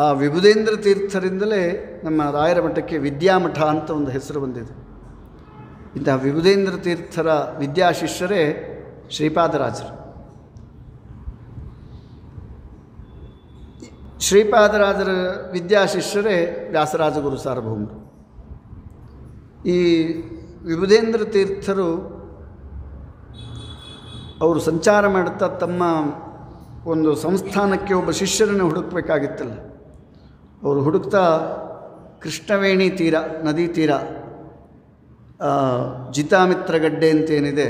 ಆ ವಿಬುಧೇಂದ್ರ ತೀರ್ಥರಿಂದಲೇ ನಮ್ಮ ರಾಯರ ಮಠಕ್ಕೆ ವಿದ್ಯಾಮಠ ಅಂತ ಒಂದು ಹೆಸರು ಬಂದಿದೆ. ಇಂತಹ ವಿಬುಧೇಂದ್ರ ತೀರ್ಥರ ವಿದ್ಯಾಶಿಷ್ಯರೇ ಶ್ರೀಪಾದರಾಜರು. ಶ್ರೀಪಾದರಾಜರ ವಿದ್ಯಾಶಿಷ್ಯರೇ ವ್ಯಾಸರಾಜ ಗುರು ಸಾರ್ವಭೌಮರು. ಈ ವಿಬುಧೇಂದ್ರ ತೀರ್ಥರು ಅವರು ಸಂಚಾರ ಮಾಡುತ್ತಾ ತಮ್ಮ ಒಂದು ಸಂಸ್ಥಾನಕ್ಕೆ ಒಬ್ಬ ಶಿಷ್ಯರನ್ನು ಹುಡುಕಬೇಕಾಗಿತ್ತಲ್ಲ, ಅವರು ಹುಡುಕ್ತಾ ಕೃಷ್ಣವೇಣಿ ತೀರ, ನದಿ ತೀರ, ಜಿತಾಮಿತ್ರ ಗಡ್ಡೆ ಅಂತೇನಿದೆ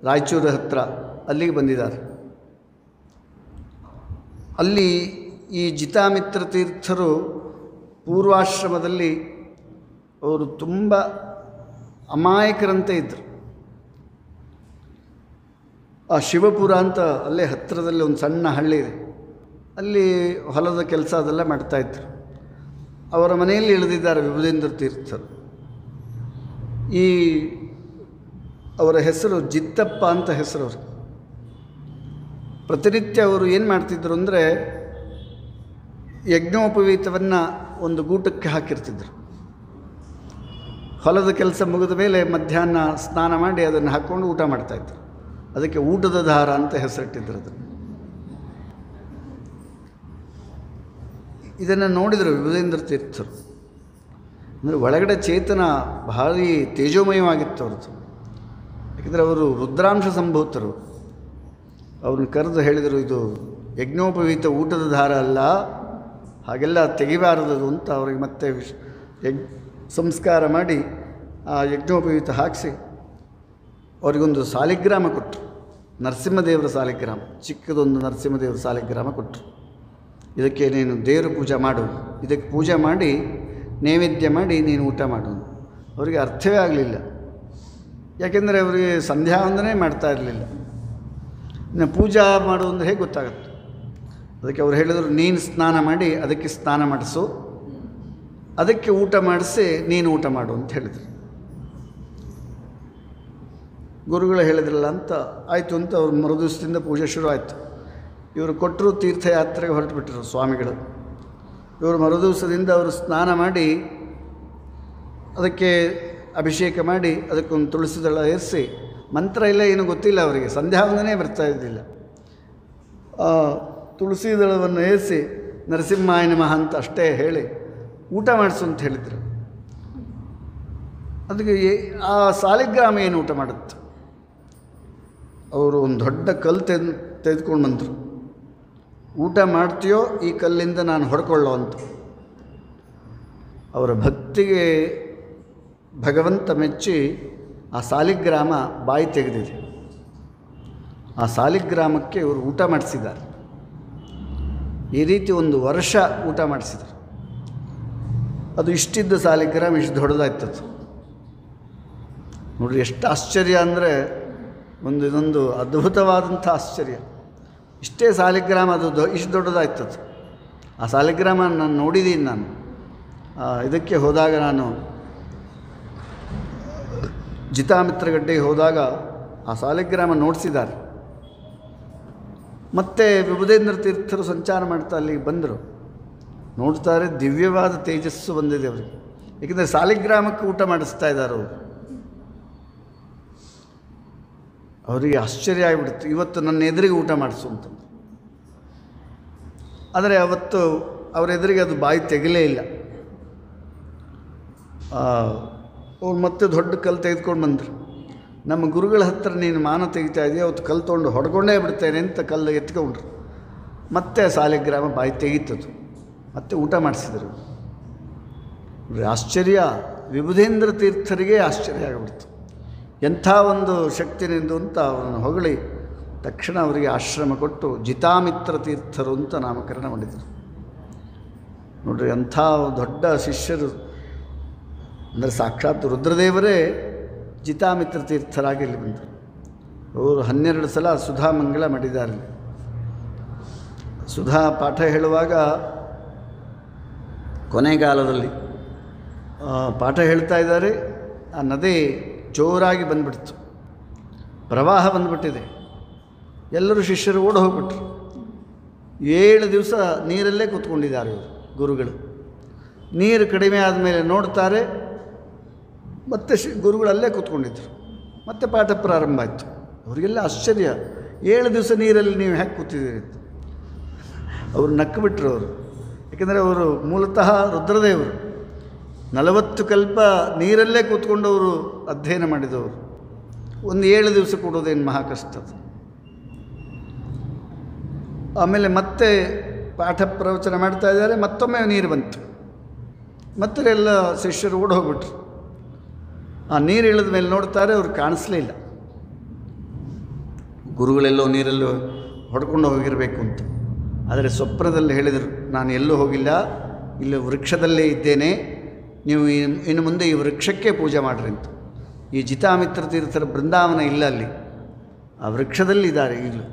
ರಾಯಚೂರು ಹತ್ತಿರ, ಅಲ್ಲಿಗೆ ಬಂದಿದ್ದಾರೆ. ಅಲ್ಲಿ ಈ ಜಿತಾಮಿತ್ರ ತೀರ್ಥರು ಪೂರ್ವಾಶ್ರಮದಲ್ಲಿ ಅವರು ತುಂಬ ಅಮಾಯಕರಂತೆ ಇದ್ದರು. ಆ ಶಿವಪುರ ಅಂತ ಅಲ್ಲೇ ಹತ್ತಿರದಲ್ಲಿ ಒಂದು ಸಣ್ಣ ಹಳ್ಳಿ ಇದೆ, ಅಲ್ಲಿ ಹೊಲದ ಕೆಲಸ ಅದೆಲ್ಲ ಮಾಡ್ತಾಯಿದ್ರು. ಅವರ ಮನೆಯಲ್ಲಿ ಇಳಿದಿದ್ದಾರೆ ವಿಬುಧೇಂದ್ರ ತೀರ್ಥರು. ಈ ಅವರ ಹೆಸರು ಜಿತ್ತಪ್ಪ ಅಂತ ಹೆಸರು ಅವರು. ಪ್ರತಿನಿತ್ಯ ಅವರು ಏನು ಮಾಡ್ತಿದ್ರು ಅಂದರೆ ಯಜ್ಞೋಪವೀತವನ್ನು ಒಂದು ಗೂಟಕ್ಕೆ ಹಾಕಿರ್ತಿದ್ರು. ಹೊಲದ ಕೆಲಸ ಮುಗಿದ ಮೇಲೆ ಮಧ್ಯಾಹ್ನ ಸ್ನಾನ ಮಾಡಿ ಅದನ್ನು ಹಾಕ್ಕೊಂಡು ಊಟ ಮಾಡ್ತಾಯಿದ್ರು. ಅದಕ್ಕೆ ಊಟದ ದಾರ ಅಂತ ಹೆಸರಿಟ್ಟಿದ್ರು ಅದನ್ನು. ಇದನ್ನು ನೋಡಿದರು ವಿಬುಧೇಂದ್ರ ತೀರ್ಥರು. ಅಂದರೆ ಒಳಗಡೆ ಚೇತನ ಭಾರಿ ತೇಜೋಮಯವಾಗಿತ್ತು ಅವ್ರದ್ದು. ಯಾಕೆಂದರೆ ಅವರು ರುದ್ರಾಂಶ ಸಂಭೂತರು. ಅವ್ರನ್ನ ಕರೆದು ಹೇಳಿದರು, ಇದು ಯಜ್ಞೋಪವೀತ ಊಟದ ದಾರ ಅಲ್ಲ, ಹಾಗೆಲ್ಲ ತೆಗಿಬಾರದು ಅಂತ ಅವ್ರಿಗೆ ಮತ್ತೆ ಸಂಸ್ಕಾರ ಮಾಡಿ ಆ ಯಜ್ಞೋಪವೀತ ಹಾಕಿಸಿ ಅವರಿಗೊಂದು ಸಾಲಿಗ್ರಾಮ ಕೊಟ್ಟರು. ನರಸಿಂಹದೇವರ ಸಾಲಿಗ್ರಾಮ, ಚಿಕ್ಕದೊಂದು ನರಸಿಂಹದೇವರ ಸಾಲಿಗ್ರಾಮ ಕೊಟ್ಟರು. ಇದಕ್ಕೆ ನೀನು ದೇವರು ಪೂಜೆ ಮಾಡು, ಇದಕ್ಕೆ ಪೂಜೆ ಮಾಡಿ ನೈವೇದ್ಯ ಮಾಡಿ ನೀನು ಊಟ ಮಾಡು. ಅವರಿಗೆ ಅರ್ಥವೇ ಆಗಲಿಲ್ಲ. ಯಾಕೆಂದರೆ ಅವರಿಗೆ ಸಂಧ್ಯಾ ವಂದನೆ ಮಾಡ್ತಾ ಇರಲಿಲ್ಲ. ಇನ್ನು ಪೂಜಾ ಮಾಡೋದು ಹೇಗೆ ಗೊತ್ತಾಗುತ್ತೆ? ಅದಕ್ಕೆ ಅವ್ರು ಹೇಳಿದರು, ನೀನು ಸ್ನಾನ ಮಾಡಿ ಅದಕ್ಕೆ ಸ್ನಾನ ಮಾಡಿಸು, ಅದಕ್ಕೆ ಊಟ ಮಾಡಿಸಿ ನೀನು ಊಟ ಮಾಡು ಅಂತ ಹೇಳಿದರು. ಗುರುಗಳು ಹೇಳಿದ್ರಲ್ಲ ಅಂತ ಆಯಿತು ಅಂತ ಅವ್ರು ಮರುದಿವಸದಿಂದ ಪೂಜೆ ಶುರು ಆಯಿತು. ಇವರು ಕೊಟ್ಟರು, ತೀರ್ಥಯಾತ್ರೆಗೆ ಹೊರಟುಬಿಟ್ಟರು ಸ್ವಾಮಿಗಳು. ಇವರು ಮರುದಿವಸದಿಂದ ಅವರು ಸ್ನಾನ ಮಾಡಿ ಅದಕ್ಕೆ ಅಭಿಷೇಕ ಮಾಡಿ ಅದಕ್ಕೊಂದು ತುಳಸಿ ದಳ ಏರಿಸಿ, ಮಂತ್ರ ಇಲ್ಲ ಏನೂ ಗೊತ್ತಿಲ್ಲ ಅವರಿಗೆ, ಸಂಧ್ಯಾವಂದನೆ ಬರ್ತಾ ಇದ್ದಿಲ್ಲ. ತುಳಸಿ ದಳವನ್ನು ಏರಿಸಿ ನರಸಿಂಹಾಯ ನಮಃ ಅಂತ ಅಷ್ಟೇ ಹೇಳಿ ಊಟ ಮಾಡಿಸು ಅಂತ ಹೇಳಿದರು. ಅದಕ್ಕೆ ಆ ಸಾಲಿಗ್ರಾಮ ಏನು ಊಟ ಮಾಡುತ್ತೆ? ಅವರು ಒಂದು ದೊಡ್ಡ ಕಲ್ಲು ತೆಗೆದುಕೊಂಡು ಬಂದರು. ಊಟ ಮಾಡ್ತೀಯೋ ಈ ಕಲ್ಲಿಂದ ನಾನು ಹೊಡ್ಕೊಳ್ಳೋ ಅಂತ. ಅವರ ಭಕ್ತಿಗೆ ಭಗವಂತ ಮೆಚ್ಚಿ ಆ ಸಾಲಿಗ್ರಾಮ ಬಾಯಿ ತೆಗೆದಿದೆ. ಆ ಸಾಲಿಗ್ರಾಮಕ್ಕೆ ಇವರು ಊಟ ಮಾಡಿಸಿದ್ದಾರೆ. ಈ ರೀತಿ ಒಂದು ವರ್ಷ ಊಟ ಮಾಡಿಸಿದರು. ಅದು ಇಷ್ಟಿದ್ದ ಸಾಲಿಗ್ರಾಮ ಇಷ್ಟು ದೊಡ್ಡದಾಯ್ತದು. ನೋಡಿರಿ ಎಷ್ಟು ಆಶ್ಚರ್ಯ ಅಂದರೆ ಇದೊಂದು ಅದ್ಭುತವಾದಂಥ ಆಶ್ಚರ್ಯ. ಇಷ್ಟೇ ಸಾಲಿಗ್ರಾಮ ಅದು ಇಷ್ಟು ದೊಡ್ಡದಾಯ್ತದು. ಆ ಸಾಲಿಗ್ರಾಮ ನಾನು ನೋಡಿದ್ದೀನಿ. ನಾನು ಇದಕ್ಕೆ ಹೋದಾಗ, ನಾನು ಜಿತಾಮಿತ್ರಗಡ್ಡೆಗೆ ಹೋದಾಗ ಆ ಸಾಲಿಗ್ರಾಮ ನೋಡಿಸಿದ್ದಾರೆ. ಮತ್ತು ವಿಬುಧೇಂದ್ರ ತೀರ್ಥರು ಸಂಚಾರ ಮಾಡ್ತಾ ಅಲ್ಲಿಗೆ ಬಂದರು. ನೋಡ್ತಾರೆ, ದಿವ್ಯವಾದ ತೇಜಸ್ಸು ಬಂದಿದೆ ಅವರಿಗೆ. ಏಕೆಂದರೆ ಸಾಲಿಗ್ರಾಮಕ್ಕೆ ಊಟ ಮಾಡಿಸ್ತಾ ಇದ್ದಾರೆ ಅವರು. ಅವರಿಗೆ ಆಶ್ಚರ್ಯ ಆಗಿಬಿಡ್ತು, ಇವತ್ತು ನನ್ನ ಎದುರಿಗೆ ಊಟ ಮಾಡಿಸು ಅಂತಂದು. ಆದರೆ ಅವತ್ತು ಅವರ ಎದುರಿಗೆ ಅದು ಬಾಯಿ ತೆಗಲೇ ಇಲ್ಲ. ಅವ್ರು ಮತ್ತೆ ದೊಡ್ಡ ಕಲ್ಲು ತೆಗೆದುಕೊಂಡು ಬಂದರು. ನಮ್ಮ ಗುರುಗಳ ಹತ್ತಿರ ನೀನು ಮಾನ ತೆಗಿತಾ ಇದೆಯಾ, ಅವತ್ತು ಕಲ್ಲು ತೊಗೊಂಡು ಹೊಡ್ಕೊಂಡೇ ಬಿಡ್ತೇನೆ ಅಂತ ಕಲ್ಲು ಎತ್ಕೊಂಡ್ರು. ಮತ್ತೆ ಸಾಲಿಗ್ರಾಮ ಬಾಯಿ ತೆಗೀತದು. ಮತ್ತೆ ಊಟ ಮಾಡಿಸಿದರು. ಆಶ್ಚರ್ಯ, ವಿಬುಧೇಂದ್ರ ತೀರ್ಥರಿಗೆ ಆಶ್ಚರ್ಯ ಆಗಿಬಿಡ್ತು. ಎಂಥ ಒಂದು ಶಕ್ತಿ ನಿಂದು ಅಂತ ಅವರನ್ನು ಹೊಗಳಿ ತಕ್ಷಣ ಅವರಿಗೆ ಆಶ್ರಮ ಕೊಟ್ಟು ಜಿತಾಮಿತ್ರ ತೀರ್ಥರು ಅಂತ ನಾಮಕರಣ ಮಾಡಿದರು. ನೋಡ್ರಿ, ಅಂಥ ದೊಡ್ಡ ಶಿಷ್ಯರು ಅಂದರೆ ಸಾಕ್ಷಾತ್ ರುದ್ರದೇವರೇ ಜಿತಾಮಿತ್ರ ತೀರ್ಥರಾಗಿ ಇಲ್ಲಿ ಬಂದರು. ಅವರು 12 ಸಲ ಸುಧಾ ಮಂಗಳ ಮಾಡಿದ್ದಾರೆ. ಸುಧಾ ಪಾಠ ಹೇಳುವಾಗ ಕೊನೆಗಾಲದಲ್ಲಿ ಪಾಠ ಹೇಳ್ತಾ ಇದ್ದಾರೆ. ಆ ನದಿ ಜೋರಾಗಿ ಬಂದುಬಿಡ್ತು, ಪ್ರವಾಹ ಬಂದುಬಿಟ್ಟಿದೆ. ಎಲ್ಲರೂ ಶಿಷ್ಯರು ಓಡಿ ಹೋಗ್ಬಿಟ್ರು. 7 ದಿವಸ ನೀರಲ್ಲೇ ಕೂತ್ಕೊಂಡಿದ್ದಾರೆ ಇವರು. ಗುರುಗಳು. ನೀರು ಕಡಿಮೆ ಆದಮೇಲೆ ನೋಡ್ತಾರೆ, ಮತ್ತೆ ಗುರುಗಳಲ್ಲೇ ಕೂತ್ಕೊಂಡಿದ್ದರು. ಮತ್ತೆ ಪಾಠ ಪ್ರಾರಂಭ ಆಯಿತು. ಅವರಿಗೆಲ್ಲ ಆಶ್ಚರ್ಯ, 7 ದಿವಸ ನೀರಲ್ಲಿ ನೀವು ಹೇಗೆ ಕೂತಿದ್ದೀರಿ ಅಂತ. ಅವರು ನಕ್ಕು ಬಿಟ್ಟರು ಅವರು. ಏಕೆಂದರೆ ಅವರು ಮೂಲತಃ ರುದ್ರದೇವರು, 40 ಕಲ್ಪ ನೀರಲ್ಲೇ ಕೂತ್ಕೊಂಡವರು ಅಧ್ಯಯನ ಮಾಡಿದವರು. ಒಂದು 7 ದಿವಸ ಕೊಡೋದೇನು ಮಹಾ ಕಷ್ಟ. ಆಮೇಲೆ ಮತ್ತೆ ಪಾಠ ಪ್ರವಚನ ಮಾಡ್ತಾ ಇದ್ದಾರೆ, ಮತ್ತೊಮ್ಮೆ ನೀರು ಬಂತು. ಮತ್ತೆ ಎಲ್ಲ ಶಿಷ್ಯರು ಓಡಿ ಹೋಗ್ಬಿಟ್ರು. ಆ ನೀರು ಇಳಿದ ಮೇಲೆ ನೋಡ್ತಾರೆ, ಅವ್ರು ಕಾಣಿಸ್ಲೇ ಇಲ್ಲ. ಗುರುಗಳೆಲ್ಲೋ ನೀರಲ್ಲೋ ಹೊಡ್ಕೊಂಡು ಹೋಗಿರಬೇಕು ಅಂತ. ಆದರೆ ಸ್ವಪ್ನದಲ್ಲಿ ಹೇಳಿದರು, ನಾನು ಎಲ್ಲೂ ಹೋಗಿಲ್ಲ, ಇಲ್ಲಿ ವೃಕ್ಷದಲ್ಲೇ ಇದ್ದೇನೆ, ನೀವು ಇನ್ನು ಮುಂದೆ ಈ ವೃಕ್ಷಕ್ಕೆ ಪೂಜೆ ಮಾಡಿರಿ ಅಂತ. ಈ ಜಿತಾಮಿತ್ರ ತೀರ್ಥರ ಬೃಂದಾವನ ಇಲ್ಲ ಅಲ್ಲಿ, ಆ ವೃಕ್ಷದಲ್ಲಿದ್ದಾರೆ ಈಗಲೂ.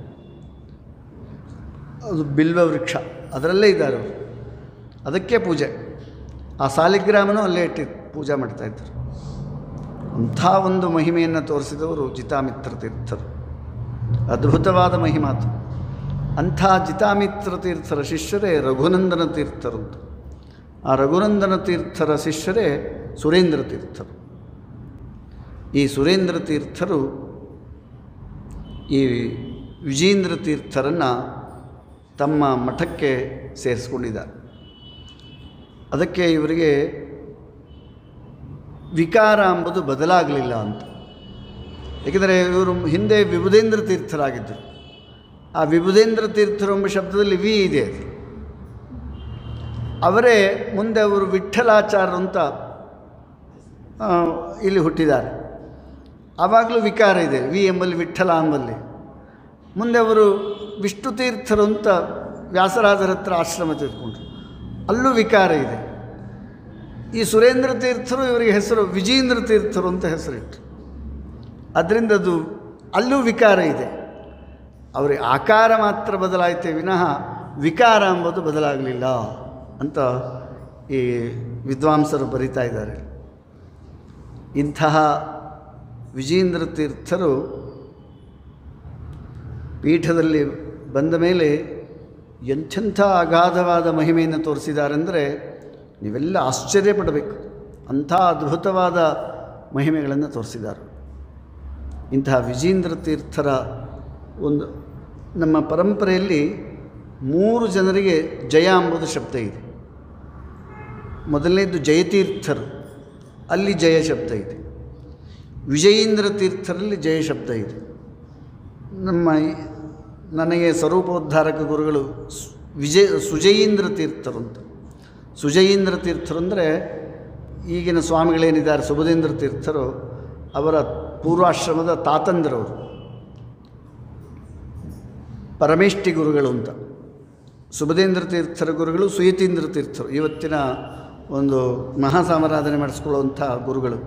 ಅದು ಬಿಲ್ವ ವೃಕ್ಷ, ಅದರಲ್ಲೇ ಇದ್ದಾರೆ ಅವರು. ಅದಕ್ಕೆ ಪೂಜೆ. ಆ ಸಾಲಿಗ್ರಾಮನೂ ಅಲ್ಲೇ ಇಟ್ಟು ಪೂಜೆ ಮಾಡ್ತಾಯಿದ್ರು. ಅಂಥ ಒಂದು ಮಹಿಮೆಯನ್ನು ತೋರಿಸಿದವರು ಜಿತಾಮಿತ್ರ ತೀರ್ಥರು. ಅದ್ಭುತವಾದ ಮಹಿಮಾತು. ಅಂಥ ಜಿತಾಮಿತ್ರ ತೀರ್ಥರ ಶಿಷ್ಯರೇ ರಘುನಂದನ ತೀರ್ಥರು ಅಂತ. ಆ ರಘುನಂದನ ತೀರ್ಥರ ಶಿಷ್ಯರೇ ಸುರೇಂದ್ರ ತೀರ್ಥರು. ಈ ಸುರೇಂದ್ರ ತೀರ್ಥರು ಈ ವಿಜೇಂದ್ರ ತೀರ್ಥರನ್ನು ತಮ್ಮ ಮಠಕ್ಕೆ ಸೇರಿಸ್ಕೊಂಡಿದ್ದಾರೆ. ಅದಕ್ಕೆ ಇವರಿಗೆ ವಿಕಾರ ಎಂಬುದು ಬದಲಾಗಲಿಲ್ಲ ಅಂತ. ಏಕೆಂದರೆ ಇವರು ಹಿಂದೆ ವಿಬುಧೇಂದ್ರ ತೀರ್ಥರಾಗಿದ್ದರು. ಆ ವಿಬುಧೇಂದ್ರ ತೀರ್ಥರು ಎಂಬ ಶಬ್ದದಲ್ಲಿ ವಿ ಇದೆ. ಅವರೇ ಮುಂದೆ ಅವರು ವಿಠ್ಠಲಾಚಾರ್ಯರು ಅಂತ ಇಲ್ಲಿ ಹುಟ್ಟಿದ್ದಾರೆ. ಆವಾಗಲೂ ವಿಕಾರ ಇದೆ, ವಿ ಎಂಬಲ್ಲಿ ವಿಠ್ಠಲ ಎಂಬಲ್ಲಿ. ಮುಂದೆ ಅವರು ವಿಷ್ಣು ತೀರ್ಥರು ಅಂತ ವ್ಯಾಸರಾಜರ ಹತ್ರ ಆಶ್ರಮ ತೆಗೆದುಕೊಂಡ್ರು, ಅಲ್ಲೂ ವಿಕಾರ ಇದೆ. ಈ ಸುರೇಂದ್ರ ತೀರ್ಥರು ಇವರಿಗೆ ಹೆಸರು ವಿಜೇಂದ್ರ ತೀರ್ಥರು ಅಂತ ಹೆಸರಿಟ್ಟು. ಅದರಿಂದ ಅದು ಅಲ್ಲೂ ವಿಕಾರ ಇದೆ. ಅವರಿಗೆ ಆಕಾರ ಮಾತ್ರ ಬದಲಾಯಿತೇ ವಿನಃ ವಿಕಾರ ಎಂಬುದು ಬದಲಾಗಲಿಲ್ಲ ಅಂತ ಈ ವಿದ್ವಾಂಸರು ಬರಿತಾ ಇದ್ದಾರೆ. ಇಂತಹ ವಿಜೇಂದ್ರ ತೀರ್ಥರು ಪೀಠದಲ್ಲಿ ಬಂದ ಮೇಲೆ ಎಂಥೆಂಥ ಅಗಾಧವಾದ ಮಹಿಮೆಯನ್ನು ತೋರಿಸಿದ್ದಾರೆಂದರೆ ನೀವೆಲ್ಲ ಆಶ್ಚರ್ಯಪಡಬೇಕು. ಅಂಥ ಅದ್ಭುತವಾದ ಮಹಿಮೆಗಳನ್ನು ತೋರಿಸಿದ್ದಾರೆ. ಇಂತಹ ವಿಜೇಂದ್ರ ತೀರ್ಥರ ಒಂದು ನಮ್ಮ ಪರಂಪರೆಯಲ್ಲಿ 3 ಜನರಿಗೆ ಜಯ ಎಂಬುದು ಶಬ್ದ ಇದೆ. ಮೊದಲನೇದು ಜಯತೀರ್ಥರು, ಅಲ್ಲಿ ಜಯ ಶಬ್ದ ಇದೆ. ವಿಜಯೇಂದ್ರ ತೀರ್ಥರಲ್ಲಿ ಜಯ ಶಬ್ದ ಇದೆ. ನನಗೆ ಸ್ವರೂಪೋದ್ಧಾರಕ ಗುರುಗಳು ಸುಜಯೀಂದ್ರ ತೀರ್ಥರು ಅಂತ. ಸುಜಯೀಂದ್ರ ತೀರ್ಥರು ಅಂದರೆ ಈಗಿನ ಸ್ವಾಮಿಗಳೇನಿದ್ದಾರೆ ಸುಬುಧೇಂದ್ರ ತೀರ್ಥರು, ಅವರ ಪೂರ್ವಾಶ್ರಮದ ತಾತಂದ್ರವರು, ಪರಮೇಷ್ಠಿ ಗುರುಗಳು ಅಂತ. ಸುಬುಧೇಂದ್ರ ತೀರ್ಥರ ಗುರುಗಳು ಸುಯತೀಂದ್ರ ತೀರ್ಥರು, ಇವತ್ತಿನ ಒಂದು ಮಹಾಸಾಮರಾಧನೆ ಮಾಡಿಸ್ಕೊಳ್ಳುವಂಥ ಗುರುಗಳು.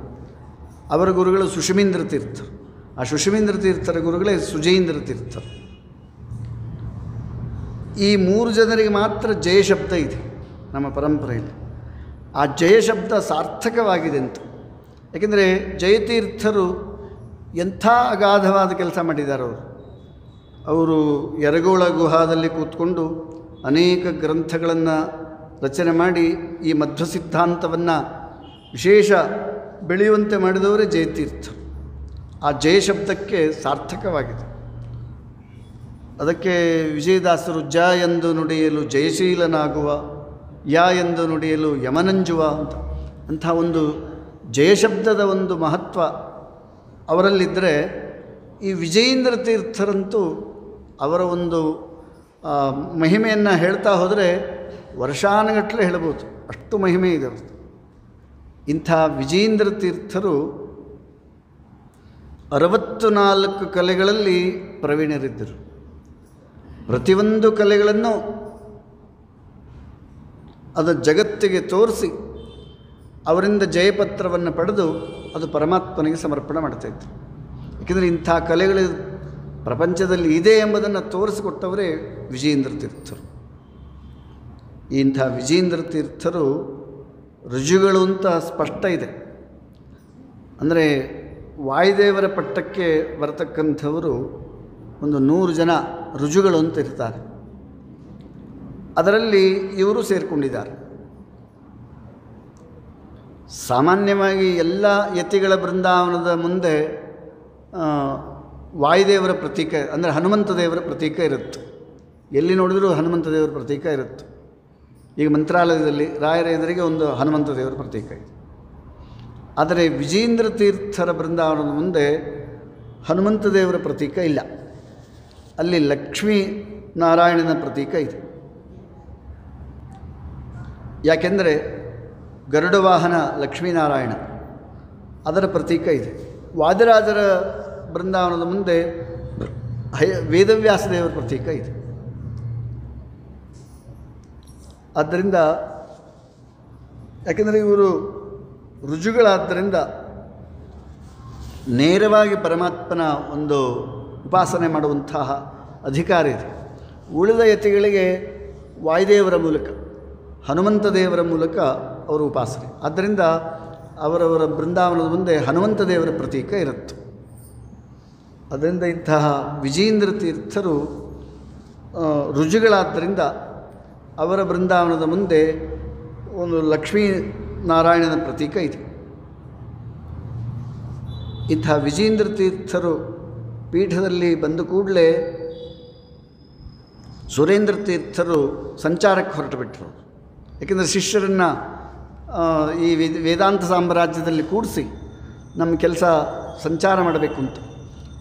ಅವರ ಗುರುಗಳು ಸುಷುಮೀಂದ್ರ ತೀರ್ಥರು. ಆ ಸುಷುಮೀಂದ್ರ ತೀರ್ಥರ ಗುರುಗಳೇ ಸುಜಯೀಂದ್ರ ತೀರ್ಥರು. ಈ 3 ಜನರಿಗೆ ಮಾತ್ರ ಜಯ ಶಬ್ದ ಇದೆ ನಮ್ಮ ಪರಂಪರೆಯಲ್ಲಿ. ಆ ಜಯ ಶಬ್ದ ಸಾರ್ಥಕವಾಗಿದೆ ಅಂತ. ಏಕೆಂದರೆ ಜಯತೀರ್ಥರು ಎಂಥ ಅಗಾಧವಾದ ಕೆಲಸ ಮಾಡಿದ್ದಾರೆ. ಅವರು ಯರಗೋಳ ಗುಹಾದಲ್ಲಿ ಕೂತ್ಕೊಂಡು ಅನೇಕ ಗ್ರಂಥಗಳನ್ನು ರಚನೆ ಮಾಡಿ ಈ ಮಧ್ವ ಸಿದ್ಧಾಂತವನ್ನು ವಿಶೇಷ ಬೆಳೆಯುವಂತೆ ಮಾಡಿದವರೇ ಜಯತೀರ್ಥರು. ಆ ಜಯ ಶಬ್ದಕ್ಕೆ ಸಾರ್ಥಕವಾಗಿದೆ. ಅದಕ್ಕೆ ವಿಜಯದಾಸರು ಜ ಎಂದು ನುಡಿಯಲು ಜಯಶೀಲನಾಗುವ, ಯ ಎಂದು ನುಡಿಯಲು ಯಮನಂಜುವ ಅಂತ. ಅಂಥ ಒಂದು ಜಯಶಬ್ದದ ಒಂದು ಮಹತ್ವ ಅವರಲ್ಲಿದ್ದರೆ, ಈ ವಿಜಯೇಂದ್ರ ತೀರ್ಥರಂತೂ ಅವರ ಒಂದು ಮಹಿಮೆಯನ್ನು ಹೇಳ್ತಾ ಹೋದರೆ ವರ್ಷಾನುಗಟ್ಟಲೆ ಹೇಳ್ಬೋದು, ಅಷ್ಟು ಮಹಿಮೆ ಇದೆ ಅವ್ರದ್ದು. ಇಂಥ ವಿಜೇಂದ್ರ ತೀರ್ಥರು 64 ಕಲೆಗಳಲ್ಲಿ ಪ್ರವೀಣರಿದ್ದರು. ಪ್ರತಿಯೊಂದು ಕಲೆಗಳನ್ನು ಅದು ಜಗತ್ತಿಗೆ ತೋರಿಸಿ ಅವರಿಂದ ಜಯಪತ್ರವನ್ನು ಪಡೆದು ಅದು ಪರಮಾತ್ಮನಿಗೆ ಸಮರ್ಪಣೆ ಮಾಡ್ತಾಯಿದ್ರು. ಏಕೆಂದರೆ ಇಂಥ ಕಲೆಗಳು ಪ್ರಪಂಚದಲ್ಲಿ ಇದೆ ಎಂಬುದನ್ನು ತೋರಿಸಿಕೊಟ್ಟವರೇ ವಿಜೇಂದ್ರ ತೀರ್ಥರು. ಇಂಥ ವಿಜೇಂದ್ರ ತೀರ್ಥರು ಋಜುಗಳು ಅಂತ ಸ್ಪಷ್ಟ ಇದೆ. ಅಂದರೆ ವಾಯುದೇವರ ಪಟ್ಟಕ್ಕೆ ಬರತಕ್ಕಂಥವರು ಒಂದು 100 ಜನ ಋಜುಗಳು ಅಂತ ಇರ್ತಾರೆ. ಅದರಲ್ಲಿ ಇವರು ಸೇರಿಕೊಂಡಿದ್ದಾರೆ. ಸಾಮಾನ್ಯವಾಗಿ ಎಲ್ಲ ಯತಿಗಳ ಬೃಂದಾವನದ ಮುಂದೆ ವಾಯುದೇವರ ಪ್ರತೀಕ ಅಂದರೆ ಹನುಮಂತ ದೇವರ ಪ್ರತೀಕ ಇರುತ್ತೆ. ಎಲ್ಲಿ ನೋಡಿದರೂ ಹನುಮಂತ ದೇವರ ಪ್ರತೀಕ ಇರುತ್ತೆ. ಈಗ ಮಂತ್ರಾಲಯದಲ್ಲಿ ರಾಯರ ಎದುರಿಗೆ ಒಂದು ಹನುಮಂತ ದೇವರ ಪ್ರತೀಕ ಇದೆ. ಆದರೆ ವಿಜೇಂದ್ರ ತೀರ್ಥರ ಬೃಂದಾವನದ ಮುಂದೆ ಹನುಮಂತ ದೇವರ ಪ್ರತೀಕ ಇಲ್ಲ. ಅಲ್ಲಿ ಲಕ್ಷ್ಮೀ ನಾರಾಯಣನ ಪ್ರತೀಕ ಇದೆ. ಯಾಕೆಂದರೆ ಗರುಡ ವಾಹನ ಲಕ್ಷ್ಮೀನಾರಾಯಣ, ಅದರ ಪ್ರತೀಕ ಇದೆ. ವಾದಿರಾಜರ ಬೃಂದಾವನದ ಮುಂದೆ ವೇದವ್ಯಾಸ ದೇವರ ಪ್ರತೀಕ ಇದೆ. ಆದ್ದರಿಂದ ಯಾಕೆಂದರೆ ಇವರು ರುಜುಗಳಾದ್ದರಿಂದ ನೇರವಾಗಿ ಪರಮಾತ್ಮನ ಒಂದು ಉಪಾಸನೆ ಮಾಡುವಂತಹ ಅಧಿಕಾರ ಇದೆ. ಉಳಿದ ಯತಿಗಳಿಗೆ ವಾಯುದೇವರ ಮೂಲಕ, ಹನುಮಂತ ದೇವರ ಮೂಲಕ ಅವರು ಉಪಾಸನೆ. ಆದ್ದರಿಂದ ಅವರವರ ಬೃಂದಾವನದ ಮುಂದೆ ಹನುಮಂತ ದೇವರ ಪ್ರತೀಕ ಇರುತ್ತೆ. ಅದರಿಂದ ಇಂತಹ ವಿಜೇಂದ್ರ ತೀರ್ಥರು ರುಜುಗಳಾದ್ದರಿಂದ ಅವರ ಬೃಂದಾವನದ ಮುಂದೆ ಒಂದು ಲಕ್ಷ್ಮೀ ನಾರಾಯಣನ ಪ್ರತೀಕ ಇದೆ. ಇಂಥ ವಿಜೇಂದ್ರ ತೀರ್ಥರು ಪೀಠದಲ್ಲಿ ಬಂದ ಕೂಡಲೇ ಸುರೇಂದ್ರ ತೀರ್ಥರು ಸಂಚಾರಕ್ಕೆ ಹೊರಟು ಬಿಟ್ಟರು. ಏಕೆಂದರೆ ಶಿಷ್ಯರನ್ನು ಈ ವೇದಾಂತ ಸಾಮ್ರಾಜ್ಯದಲ್ಲಿ ಕೂಡಿಸಿ ನಮ್ಮ ಕೆಲಸ ಸಂಚಾರ ಮಾಡಬೇಕು ಅಂತ.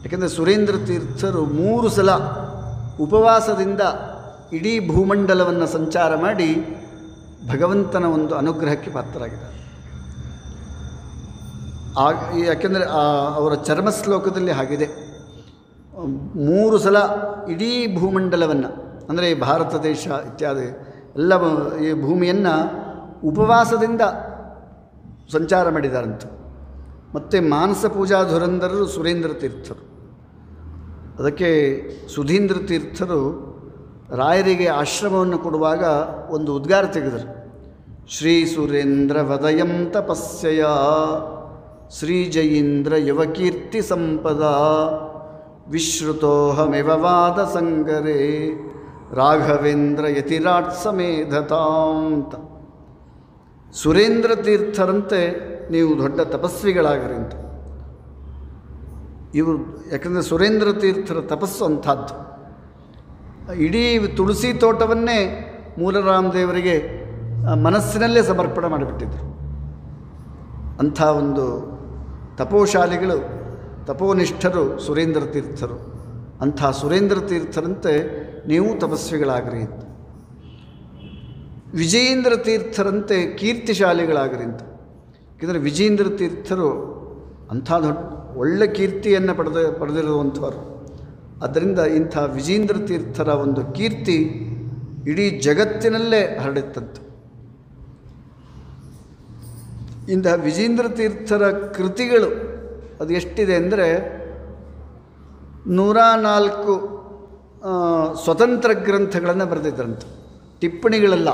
ಯಾಕೆಂದರೆ ಸುರೇಂದ್ರ ತೀರ್ಥರು 3 ಸಲ ಉಪವಾಸದಿಂದ ಇಡೀ ಭೂಮಂಡಲವನ್ನು ಸಂಚಾರ ಮಾಡಿ ಭಗವಂತನ ಒಂದು ಅನುಗ್ರಹಕ್ಕೆ ಪಾತ್ರರಾಗಿದ್ದಾರೆ. ಯಾಕೆಂದರೆ ಅವರ ಚರ್ಮ ಶ್ಲೋಕದಲ್ಲಿ ಹಾಗಿದೆ, 3 ಸಲ ಇಡೀ ಭೂಮಂಡಲವನ್ನು ಅಂದರೆ ಭಾರತ ದೇಶ ಇತ್ಯಾದಿ ಎಲ್ಲ ಈ ಭೂಮಿಯನ್ನು ಉಪವಾಸದಿಂದ ಸಂಚಾರ ಮಾಡಿದಾರಂತ. ಮತ್ತು ಮಾನಸ ಪೂಜಾ ಧುರಂಧರರು ಸುರೇಂದ್ರ ತೀರ್ಥರು. ಅದಕ್ಕೆ ಸುಧೀಂದ್ರ ತೀರ್ಥರು ರಾಯರಿಗೆ ಆಶ್ರಮವನ್ನು ಕೊಡುವಾಗ ಒಂದು ಉದ್ಗಾರ ತೆಗೆದರು. ಶ್ರೀ ಸುರೇಂದ್ರ ವದಯಂ ತಪಸ್ಯಯ ಶ್ರೀಜಯೀಂದ್ರ ಯುವಕೀರ್ತಿ ಸಂಪದ ವಿಶ್ರುತೋಹಮಿವ ವಾದ ಸಂಗರೇ ರಾಘವೇಂದ್ರ ಯತಿರಾಟ್ ಸಮೇಧತಾಂತ. ಸುರೇಂದ್ರ ತೀರ್ಥರಂತೆ ನೀವು ದೊಡ್ಡ ತಪಸ್ವಿಗಳಾಗಿರಿ ಅಂತ. ಇವರು ಯಾಕಂದರೆ ಸುರೇಂದ್ರ ತೀರ್ಥರ ತಪಸ್ಸು ಅಂಥದ್ದು. ಇಡೀ ತುಳಸಿ ತೋಟವನ್ನೇ ಮೂಲರಾಮದೇವರಿಗೆ ಮನಸ್ಸಿನಲ್ಲೇ ಸಮರ್ಪಣೆ ಮಾಡಿಬಿಟ್ಟಿದ್ರು. ಅಂಥ ಒಂದು ತಪೋಶಾಲಿಗಳು, ತಪೋನಿಷ್ಠರು ಸುರೇಂದ್ರ ತೀರ್ಥರು. ಅಂಥ ಸುರೇಂದ್ರ ತೀರ್ಥರಂತೆ ನೀವು ತಪಸ್ವಿಗಳಾಗ್ರಿ ಅಂತ. ವಿಜಯೇಂದ್ರ ತೀರ್ಥರಂತೆ ಕೀರ್ತಿಶಾಲಿಗಳಾಗ್ರಿ ಅಂತ. ಯಾಕೆಂದರೆ ವಿಜಯೇಂದ್ರ ತೀರ್ಥರು ಅಂಥ ದೊಡ್ಡ ಒಳ್ಳೆ ಕೀರ್ತಿಯನ್ನು ಪಡೆದಿರುವಂಥವ್ರು. ಆದ್ದರಿಂದ ಇಂಥ ವಿಜೇಂದ್ರ ತೀರ್ಥರ ಒಂದು ಕೀರ್ತಿ ಇಡೀ ಜಗತ್ತಿನಲ್ಲೇ ಹರಡಿತ್ತಂತೆ. ಇಂತಹ ವಿಜೇಂದ್ರ ತೀರ್ಥರ ಕೃತಿಗಳು ಅದು ಎಷ್ಟಿದೆ ಅಂದರೆ 104 ಸ್ವತಂತ್ರ ಗ್ರಂಥಗಳನ್ನು ಬರೆದಿದ್ದರಂತೆ, ಟಿಪ್ಪಣಿಗಳೆಲ್ಲ.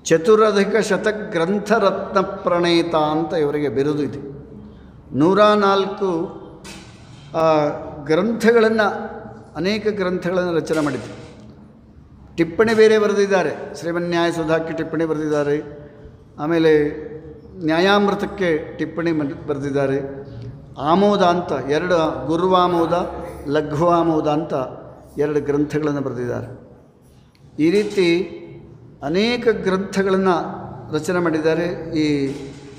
14 ಗ್ರಂಥರತ್ನ ಪ್ರಣೇತ ಅಂತ ಇವರಿಗೆ ಬಿರುದು ಇದೆ. 104 ಗ್ರಂಥಗಳನ್ನು, ಅನೇಕ ಗ್ರಂಥಗಳನ್ನು ರಚನೆ ಮಾಡಿದ್ದಾರೆ. ಟಿಪ್ಪಣಿ ಬೇರೆ ಬರೆದಿದ್ದಾರೆ. ಶ್ರೀಮನ್ಯಾಯ ಸುಧಾಕ್ಕೆ ಟಿಪ್ಪಣಿ ಬರೆದಿದ್ದಾರೆ. ಆಮೇಲೆ ನ್ಯಾಯಾಮೃತಕ್ಕೆ ಟಿಪ್ಪಣಿ ಬರೆದಿದ್ದಾರೆ. ಆಮೋದ ಅಂತ 2, ಗುರುವಾಮೋದ ಲಘುವಾಮೋದ ಅಂತ 2 ಗ್ರಂಥಗಳನ್ನು ಬರೆದಿದ್ದಾರೆ. ಈ ರೀತಿ ಅನೇಕ ಗ್ರಂಥಗಳನ್ನು ರಚನೆ ಮಾಡಿದ್ದಾರೆ ಈ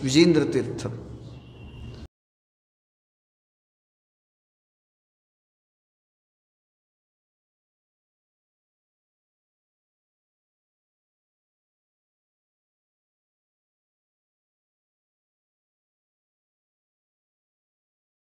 ವಿಜೇಂದ್ರ ತೀರ್ಥರು.